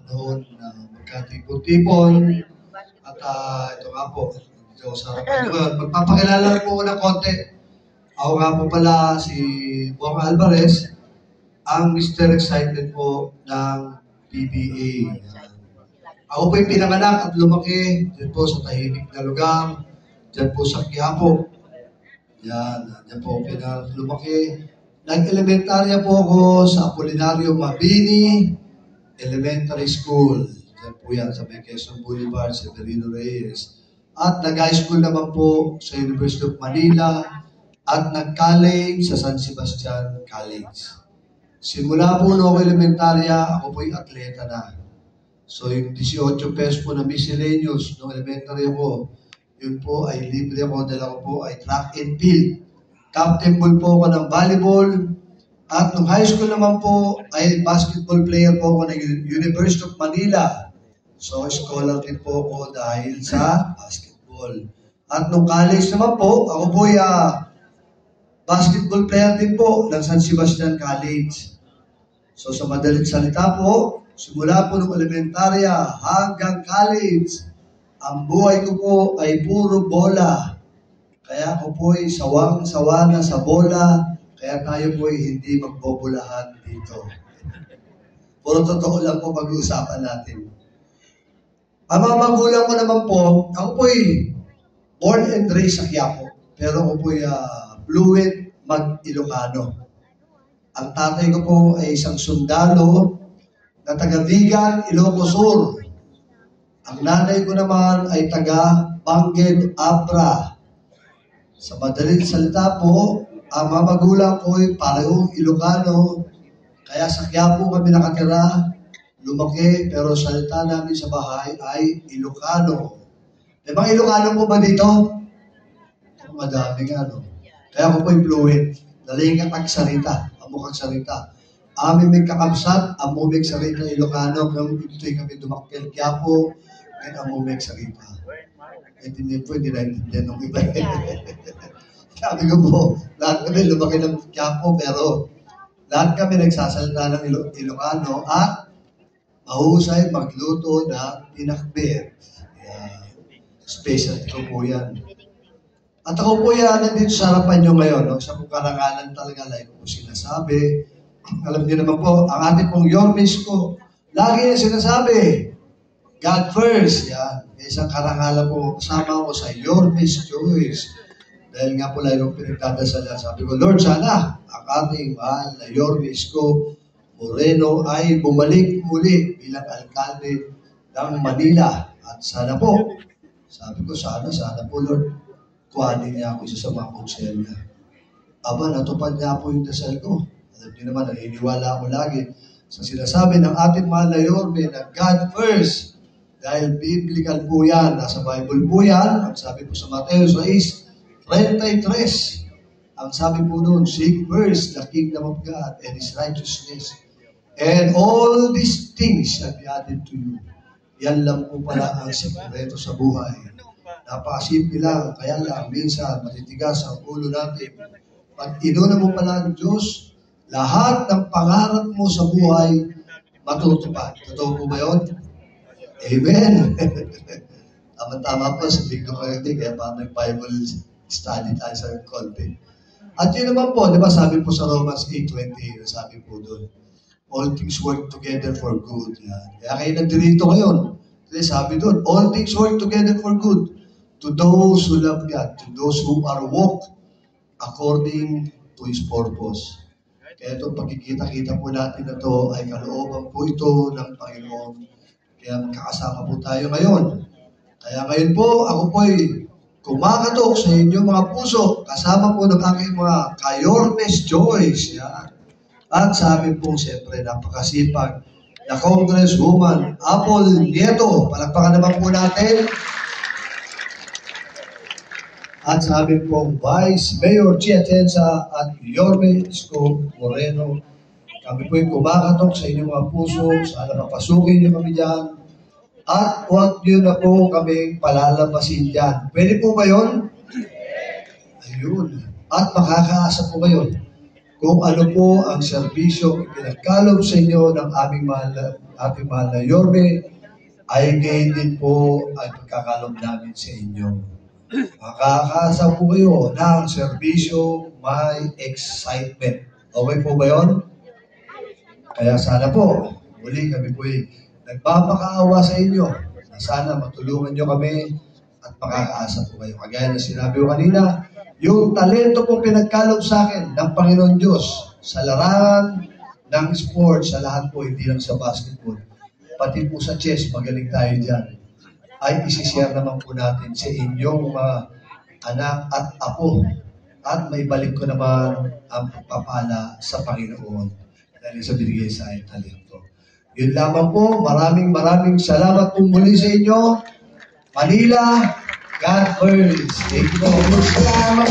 noon na magkatipon-tipon. At ito nga po, ito sa harapan nyo ngayon. Magpapakilala po ko ng konti. Ako nga po pala si Bong Alvarez, ang Mr. Excited po ng PBA. Ako po yung pinanganak at lumaki dyan po sa tahimik na lugar, dyan po sa Quiapo. Yan, dyan po lumaki. Nag-elementarya po ako sa Apolinario Mabini Elementary School. Dyan po yan sa may Quezon Boulevard, Severino Reyes. At nag-high school naman po sa University of Manila at nag-college sa San Sebastian College. Simula po noong elementarya, ako po yung atleta na. So yung 18 pesos po na miscellaneous noong elementary ako, yun po ay libre ako dahil ako po ay track and field. Captain po ako ng volleyball. At nung high school naman po ay basketball player po ako ng University of Manila. So scholar din po ako dahil sa basketball. At nung college naman po, ako po ay basketball player din po ng San Sebastian College. So sa madaling salita po, simula po nung elementarya hanggang college, ang buhay ko po ay puro bola. Kaya ako po ay sawang-sawa na sa bola, kaya tayo po ay hindi magbobolahan dito. Puro totoo lang po pag-uusapan natin. Ang mga magulang ko naman po, ako po ay born and raised sa Quiapo. Pero ako po ay fluent mag-Ilocano. Ang tatay ko po ay isang sundalo na taga-Vigan, Ilocos Sur. Ang nanay ko naman ay taga-Bangged, Abra. Sa madaling salita po, ang mga magulang ko ay parehong Ilocano. Kaya sa Quiapo kami nakatira, lumaki, pero salita namin sa bahay ay Ilocano. May mga Ilocano po ba dito? Madami nga, no? Kaya ako po yung fluent. Daling kag-sarita, amukang sarita. Amin may kakabsat, amumig sarita Ilocano, kung ito'y kami dumakil Quiapo, at amumig sarita. Hindi po, hindi naintindihan ng iba. Sabi ko po, lahat kami lumaki ng Quiapo, pero lahat kami nagsasalita ng Ilocano at mahusay magluto ng pinakbet. Specialty ko po yan. At ako po yan, nandito sa harapan nyo ngayon, no? Sa kong karangalan talaga, like ko sinasabi. Alam niyo naman po, ang ating pong Yormis ko, lagi yung sinasabi, God first. Yan. Isang karangalan po, kasama ko sa Yormis Choice. Dahil nga po lang yung pinagdadasalan, sabi ko, Lord, sana ang ating mahal na Yormis ko, Moreno, ay bumalik muli bilang alkalde ng Manila. At sana po, sabi ko, sana po, Lord, kuhanin niya ako isa sa mga konsel niya. Aba, natupad niya po yung dasal ko. Alam niyo naman, naniniwala ako lagi sa sinasabi ng ating mahal na Yorme na God first. Dahil biblical po yan, nasa Bible po yan. Ang sabi po sa Mateo 6:33, ang sabi po doon, seek first the kingdom of God and His righteousness. And all these things shall be added to you. Yan lang po pala ang sekreto sa buhay. Napakasimple lang, kaya lang, minsan, matitigas ang ulo natin. Pag inuna mo pala ng Diyos, lahat ng pangarap mo sa buhay, matutupad. Totoo po ba yun? Amen! Tama-tama po, sa Big Community, kaya pa may Bible study tayo sa konti. At yun naman po, di ba sabi po sa Romans 8:20, sabi po doon, all things work together for good. Yan. Kaya kayo nandito ngayon. Kasi sabi doon, all things work together for good. To those who love God, to those who are walked according to His purpose. Kaya itong pagkikita-kita po natin na ito ay kalooban po ito ng Panginoon. Kaya magkakasama po tayo ngayon. Kaya ngayon po, ako po ay kumakatok sa inyong mga puso, kasama po ng aking mga Kayormes Joyce. Yan. At sabi po, siyempre, napakasipag na Congresswoman Apple Nieto. Palakpakan naman po natin. At sabi po, Vice Mayor Chia Tensa at Yorme Isko Moreno. Kami po yung kumakatok sa inyong mga puso. Sana mapasukin niyo kami dyan. At huwag niyo na po kami palalabasin dyan. Pwede po ba yun? Ayun. At makakaasa po kayo kung ano po ang serbisyo ipinagkaloob sa inyo ng ating mahal na Yorme, ay gain din po ang pagkakaloob namin sa inyo. Makakaasa po kayo ng serbisyo may excitement. Okay po ba yun? Kaya sana po, muli kami po nagpapakaawa sa inyo na sana matulungan nyo kami at makakaasa po kayo. Kagaya na sinabi ko kanina, yung talento po pinagkaloob sa akin ng Panginoon Diyos sa larangan ng sports, sa lahat po, hindi lang sa basketball, pati po sa chess, magaling tayo dyan, ay isishare naman po natin sa inyong mga anak at apo. At may balik ko naman ang pagpapala sa Panginoon dahil sa binigay sa aking talento. Yun lamang po. Maraming salamat po muli sa inyo. Manila, God first. Thank you. Salamat.